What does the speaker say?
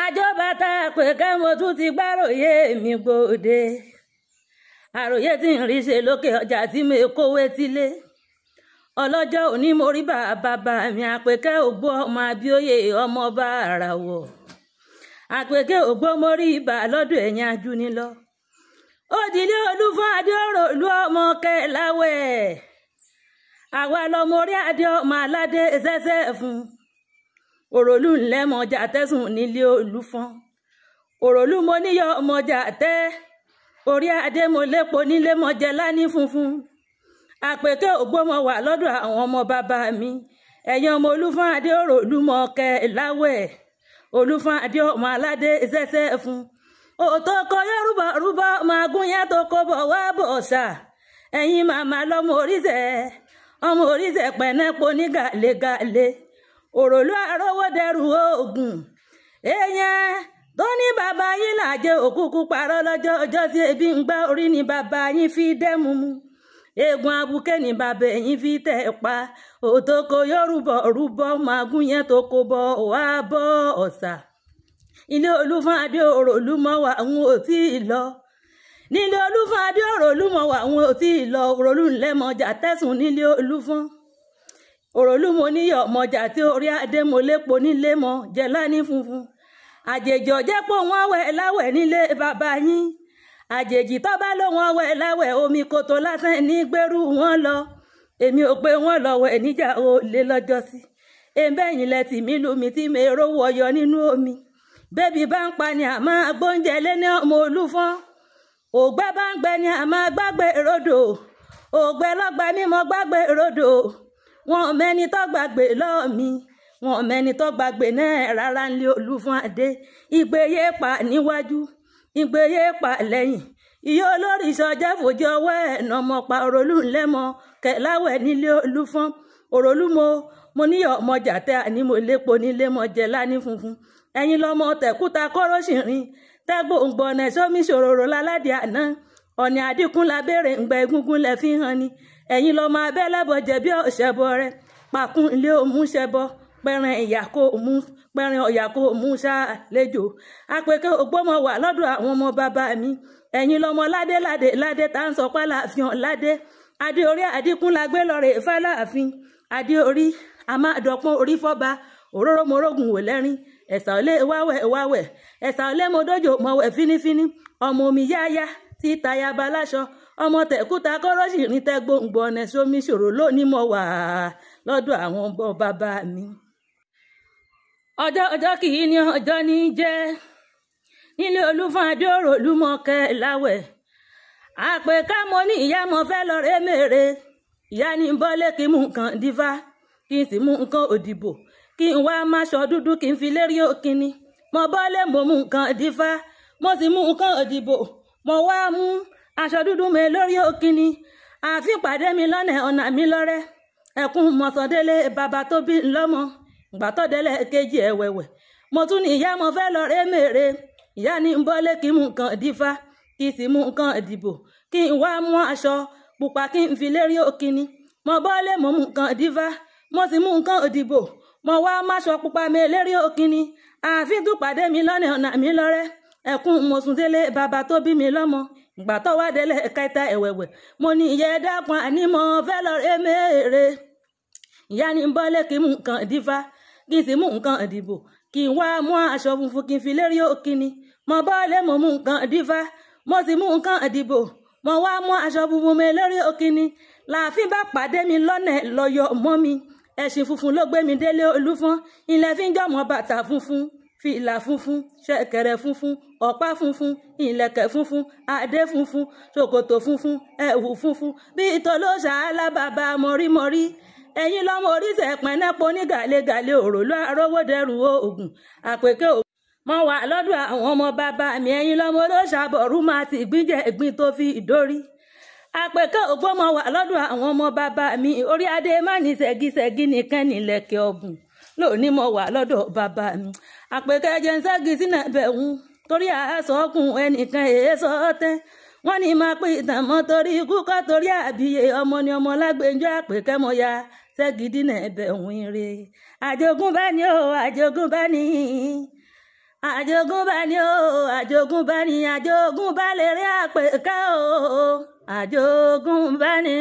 àjọbàtà Àpèkẹ́ mo tún ti gbàròyé mi gbòde àròyé tí ń rí ṣe lókè ọjà tí mo kówé tílé ọlọ́jọ́ òní mo rí bàbá mi Àpèkẹ́ ògbó ọmọ Abíóyè ọmọọba àràwọ̀ Àpèkẹ́ ògbó mo rí ibà lọ́dọ̀ ẹ̀yìn ajúnilọ́ òdìlé Olúfọ́n Adéọ̀rọ̀ ìlú ọmọ Kẹláwẹ̀ àwa lọmọ orí adé ọmọ aládé ṣẹṣẹ fún òròlú ńlẹ́mọ̀jà tẹ̀sùn nílé Olúfọ́n òròlú mo níyọ ọmọjà tẹ́ orí adé mo lépo nílé mọ̀jẹ lání funfun Àpèkẹ́ ògbó mo wà lọ́dọ̀ àwọn ọmọ bàbá mi ẹ̀yin ọmọ Olúfọ́n Adéọ̀rọ̀ ìlú ọmọ Kẹláwẹ̀ Olúfọ́n adé ọmọ aládé ṣẹṣẹ fún òtòkọ Yorùbá rúbọ máa gún yẹn tó kó bọ̀ wá bọ̀ ṣá ẹ̀yin màmá lọ́mọ oríṣẹ́ pẹ̀nẹ́pọ̀ ní gàlégàlé òròlú àrówódẹrù oògùn èèyàn tó ní bàbá yín làjẹ òkúkú parọ́ lọ́jọ́ ọjọ́ tí ebi ń gbá orí ni bàbá yín fi dẹ́mu mu eegun abuké ni bàbá yín fi tẹ̀ pa òtòkò Yorùbá rúbọ máa gún yẹn tó kó bọ̀ wá bọ̀ ọ̀sà ilé Olúfọ́n Adéọ̀rọ̀ mọ́ wà ń ò tí ì lọ nílé Olúfọ́n Adéọ̀rọ̀ mọ́ wà ń ò tí ì lọ òròlú ńlẹ́mọ̀jà tẹ̀sùn nílé Olúfọ́n òròlú mo níyọ̀ ọmọjà tí orí adé mo lépo nílé mọ jẹlání funfun àjèjì ọjẹ́ pò wọ́n wẹ̀ láwẹ̀ nílé bàbá yín àjèjì tó bá ló wọ́n wẹ̀ láwẹ̀ omi kòtò lásán ní gbèrú wọn lọ èmi ò pé wọ́n lọ wẹ̀ níjà o lé lọ́jọ́ sí èbẹ́yìn lẹ́tì mí lumi tí mi rówó ọyọ nínú omi bébí bá ń pa ni àmọ́ agbóúnjẹ lé ní ọmọ Olúfọ́n ògbẹ́ bá ń gbẹ ni àmọ́ gbàgbé rodò ògbẹ́ lọ́gbà mímọ́ gbàgbé rodò wọn mẹ́ni tó gbàgbé lọ́ọ̀ mi wọn mẹ́ni tó gbàgbé náà rárá ńlẹ̀ Olúfọ́n Adé ìgbéyé pa níwájú ìgbéyé pa lẹ́yìn ìyá olórí ìṣọjẹ́ fòjì ọwọ́ ẹ̀ nọmọ pa òròlú ńlẹ́mọ Kẹláwẹ̀ nílé Olúfọ́n òròlú mo níyọ̀ ọmọjà tẹ́ àní mo lépo nílé mọ jẹ lání funfun ẹ̀yin lọmọ tẹ̀kúta kọ́rọ́ṣìnrin tẹ́gbòǹgbọ̀nà sómi ṣòròrò láládì àná ọ̀nì àdínkùn lábẹ́rẹ̀ ńgbẹ́ egungun lẹ̀ fi hàn ni ẹ̀yin lọmọ abẹ́lẹ́bọ̀ jẹ̀bi ọ̀ṣẹ́bọ rẹ pàkún ilé òmùṣẹ́bọ pẹ̀rẹ̀ ọ̀yà kó mú ṣáàlejò Àpèkẹ́ ògbó mo wà lọ́dọ̀ àwọn ọmọ bàbá mi ẹ̀yin lọmọ ládé tá ń sọ pálá àfihàn ládé adé orí àdínkùn la gbé lọ́rẹ̀ fáláàfin adé orí àmàdọ̀pọ̀ orí fọ́ba òróró morógùn wò lẹ́rìn ẹ̀sà olé wáwẹ̀ ẹ̀sà olé modójò mọ̀wẹ̀ fínífíní ọmọ omi yáyá tí tayaba láṣọ ọmọ tẹ̀kúta kọ́rọ́ṣìnrin tẹ́gbòǹgbọ̀nà sómi ṣòro lónìí mo wà lọ́dọ̀ àwọn ọmọ bàbá mi. ọjọ́ kì í ní ọjọ́ ní jẹ́ nílé Olúfọ́n Adéọ̀rọ̀ mọ́ Kẹláwẹ̀ Àpèkẹ́ mo ní ìyá mo fẹ́ lọ rẹ́ mèrè ìyá ní bọ́lé kí mú nǹkan dífá kí n sì mú nǹkan òdìbò kí n wá máṣọ dúdú kí n fi lérí òkínní mo bọ́lé mo mú nǹkan dífá mo sì mú nǹkan òdìbò mo wá mú aṣọ dúdú mi lórí òkínní àfi pàdé mi lọ́nà ọ̀nà mi lọ́rẹ́ ẹkún mọ̀sọ̀délé bàbá tó bí lọ́mọ ìgbà tó délé kejì ẹ̀wẹ̀wẹ̀ mo tún ní ìyá mo fẹ́ lọ rẹ́ mèrè ìyá ní bọ́lé kí mú nǹkan dífá kí sì mú nǹkan ìdìbò kí n wá mú aṣọ pupa kí n fi lérí òkínní mo bọ́lé mo mú nǹkan dífá mo sì mú nǹkan ìdìbò mo wá máṣọ pupa mi lérí òkínní àfi tún pàdé mi lọ́nà ọ̀nà mi lọ́rẹ́ ẹkún mọ̀sùndélé bàbá tó bí mi lọ́mọ ìgbà tó wá délé kẹta ẹ̀wẹ̀wẹ̀ mo ní ìyá ẹ dákun àní mo fẹ́ lọ rẹ́ mèrè ìyá ní bọ́lé kí mú nǹkan dífá kí n sì mú nǹkan ìdìbò kí n wá mú aṣọ funfun kí n fi lérí òkínní mo bọ́lé mo mú nǹkan dífá mo sì mú nǹkan ìdìbò mo wá mú aṣọ funfun mi lérí òkínní láàfin bá pàdé mi lọ́nà lọ́yọ̀ mọ́ mi ẹṣin funfun ló gbé mi délé Olúfọ́n ilẹ̀ fi ń jọmọ bàtà funfun fìlà funfun ṣẹ̀kẹ̀rẹ̀ funfun ọ̀pá funfun ìlẹ̀kẹ̀ funfun adé funfun ṣòkòtò funfun ẹ̀wù funfun bí ìtòlóṣà alábàbà mọ̀rímọ̀rí ẹ̀yin lọ́mọ oríṣẹ́ pẹ̀nẹ́pọ̀ ní gàlégàlé òròlú àrówódẹrù oògùn Àpèkẹ́ mo wà lọ́dọ̀ àwọn ọmọ bàbá mi ẹ̀yin lọ́mọ olóṣà bọ̀rúmọ àti ìgbíjẹ ìgbín tó fi ìdórí Àpèkẹ́ ògbó mo wà lọ́dọ̀ àwọn ọmọ bàbá mi orí adé má ní ṣẹ́gíṣẹ́gí nìkan nílẹ̀kẹ̀ ọ̀bùn lónìí mo wà lọ́dọ̀ bàbá mi Àpèkẹ́ jẹ́ ń ṣẹ́gi sínú ẹ̀bẹ̀hún torí àásọ̀kùn ẹnìkan èso tẹ́ wọ́n ní máa pín ìtàn mọ́ torí ikú kọ́ torí àbíyè ọmọ ni ọmọ lágbèjọ́ Àpèkẹ́ mo ya ṣẹ́gi dínà ẹ̀bẹ̀hún ire àjogúnbá ni ó àjogúnbá ni àjogúnbá ni ó àjogúnbá ni àjogúnbá lèrè àpèká o àjogúnbá ni.